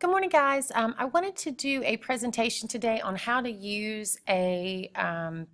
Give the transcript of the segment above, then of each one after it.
Good morning, guys. I wanted to do a presentation today on how to use a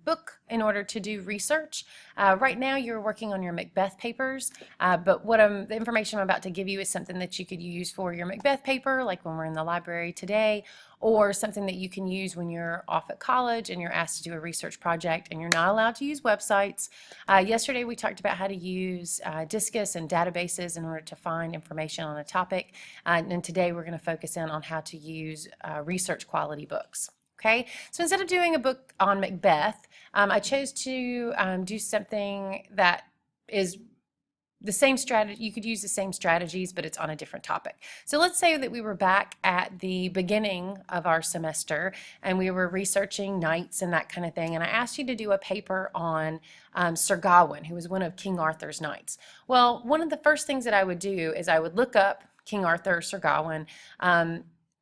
book in order to do research. Right now, you're working on your Macbeth papers, but the information I'm about to give you is something that you could use for your Macbeth paper, like when we're in the library today, or something that you can use when you're off at college and you're asked to do a research project and you're not allowed to use websites. Yesterday, we talked about how to use Discus and databases in order to find information on a topic, and today we're going to focus in on how to use research quality books. Okay, so instead of doing a book on Macbeth, I chose to do something that is the same strategy. You could use the same strategies, but it's on a different topic. So let's say that we were back at the beginning of our semester and we were researching knights and that kind of thing, and I asked you to do a paper on Sir Gawain, who was one of King Arthur's knights. Well, one of the first things that I would do is I would look up King Arthur, Sir Gawain,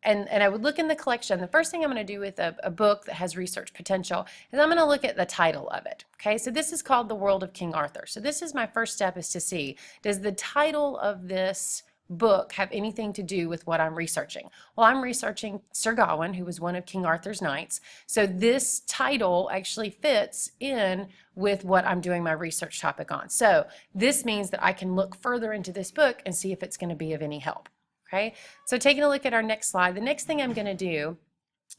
and I would look in the collection. The first thing I'm going to do with a book that has research potential is I'm going to look at the title of it. Okay, so this is called The World of King Arthur. So this is my first step, is to see, does the title of this book have anything to do with what I'm researching? Well, I'm researching Sir Gawain, who was one of King Arthur's knights. So this title actually fits in with what I'm doing my research topic on. So this means that I can look further into this book and see if it's going to be of any help. Okay, so taking a look at our next slide, the next thing I'm going to do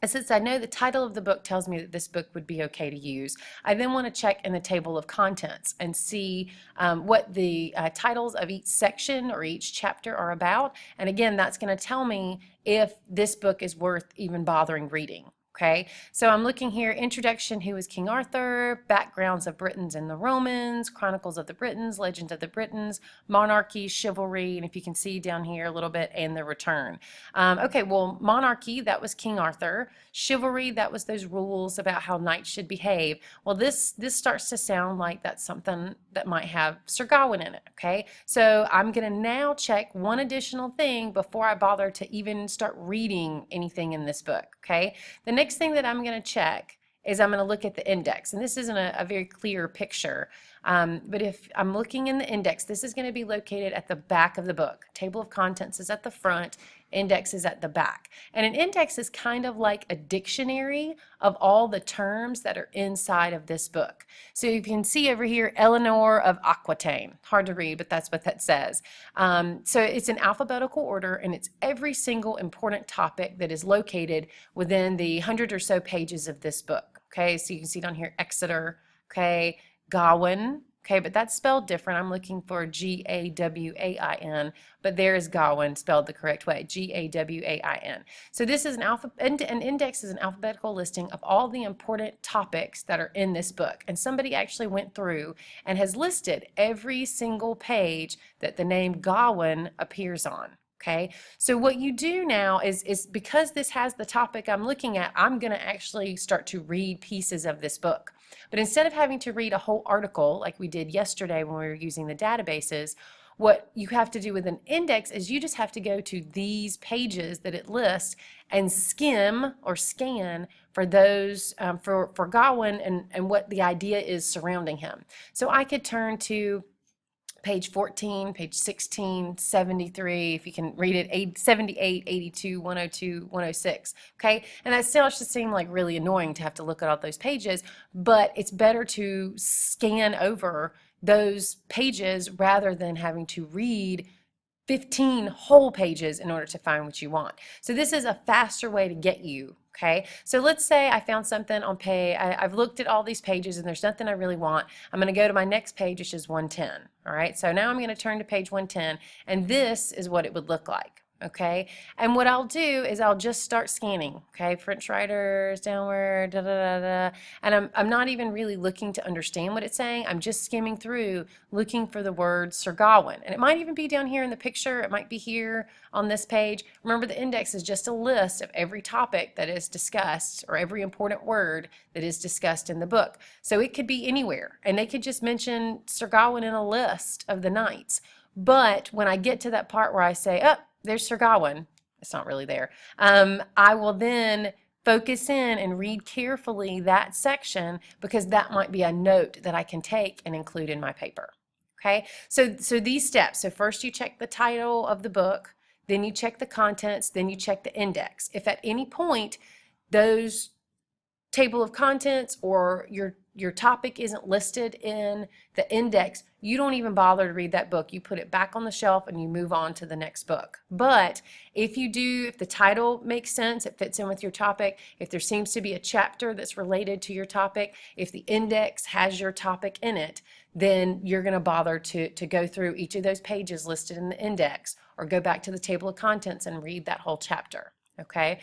is, since I know the title of the book tells me that this book would be okay to use, I then want to check in the table of contents and see what the titles of each section or each chapter are about. And again, that's going to tell me if this book is worth even bothering reading. Okay, so I'm looking here: Introduction, Who is King Arthur? Backgrounds of Britons and the Romans, Chronicles of the Britons, Legends of the Britons, Monarchy, Chivalry, and if you can see down here a little bit, and The Return. Okay, well, Monarchy, that was King Arthur. Chivalry, that was those rules about how knights should behave. Well, this starts to sound like that's something that might have Sir Gawain in it. Okay, so I'm going to now check one additional thing before I bother to even start reading anything in this book. Okay, the next thing that I'm going to check is I'm going to look at the index, and this isn't a very clear picture, but if I'm looking in the index, this is going to be located at the back of the book. Table of contents is at the front, index is at the back, and an index is kind of like a dictionary of all the terms that are inside of this book. So you can see over here, Eleanor of Aquitaine, hard to read, but that's what that says. So it's in alphabetical order, and it's every single important topic that is located within the 100 or so pages of this book. Okay, so you can see down here, Exeter, okay, Gawain, okay, but that's spelled different. I'm looking for Gawain, but there is Gawain spelled the correct way, Gawain. So this is an index is an alphabetical listing of all the important topics that are in this book. And somebody actually went through and has listed every single page that the name Gawain appears on. Okay, so what you do now is because this has the topic I'm looking at, I'm going to actually start to read pieces of this book. But instead of having to read a whole article like we did yesterday when we were using the databases, what you have to do with an index is you just have to go to these pages that it lists and skim or scan for those, for Gawain and what the idea is surrounding him. So I could turn to page 14, page 16, 73, if you can read it, 78, 82, 102, 106, okay? And that still should seem like really annoying to have to look at all those pages, but it's better to scan over those pages rather than having to read 15 whole pages in order to find what you want. So this is a faster way to get you. Okay, so let's say I found something on page, I've looked at all these pages and there's nothing I really want. I'm going to go to my next page, which is 110. All right, so now I'm going to turn to page 110, and this is what it would look like. Okay, and what I'll do is I'll just start scanning. Okay, French writers, downward, da da da da, and I'm not even really looking to understand what it's saying. I'm just skimming through, looking for the word Sir Gawain, and it might even be down here in the picture. It might be here on this page. Remember, the index is just a list of every topic that is discussed or every important word that is discussed in the book. So it could be anywhere, and they could just mention Sir Gawain in a list of the knights. But when I get to that part where I say, oh, there's Sir Gawain, it's not really there, I will then focus in and read carefully that section, because that might be a note that I can take and include in my paper. Okay, so these steps. So first you check the title of the book, then you check the contents, then you check the index. If at any point those table of contents or your topic isn't listed in the index, you don't even bother to read that book. You put it back on the shelf and you move on to the next book. But if you do, if the title makes sense, it fits in with your topic, if there seems to be a chapter that's related to your topic, if the index has your topic in it, then you're going to bother to go through each of those pages listed in the index or go back to the table of contents and read that whole chapter. Okay.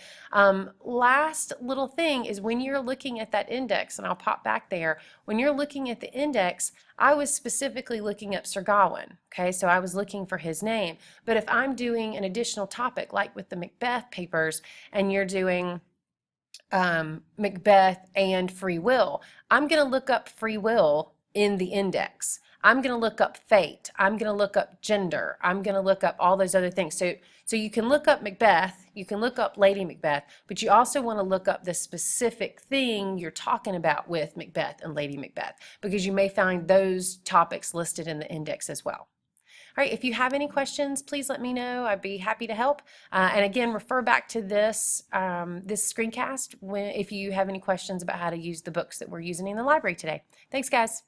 Last little thing is when you're looking at that index, and I'll pop back there, when you're looking at the index, I was specifically looking up Sir Gawain. Okay, so I was looking for his name. But if I'm doing an additional topic, like with the Macbeth papers, and you're doing Macbeth and free will, I'm going to look up free will in the index. I'm going to look up fate. I'm going to look up gender. I'm going to look up all those other things. So you can look up Macbeth, you can look up Lady Macbeth, but you also want to look up the specific thing you're talking about with Macbeth and Lady Macbeth, because you may find those topics listed in the index as well. All right, if you have any questions, please let me know. I'd be happy to help. And again, refer back to this, this screencast if you have any questions about how to use the books that we're using in the library today. Thanks, guys.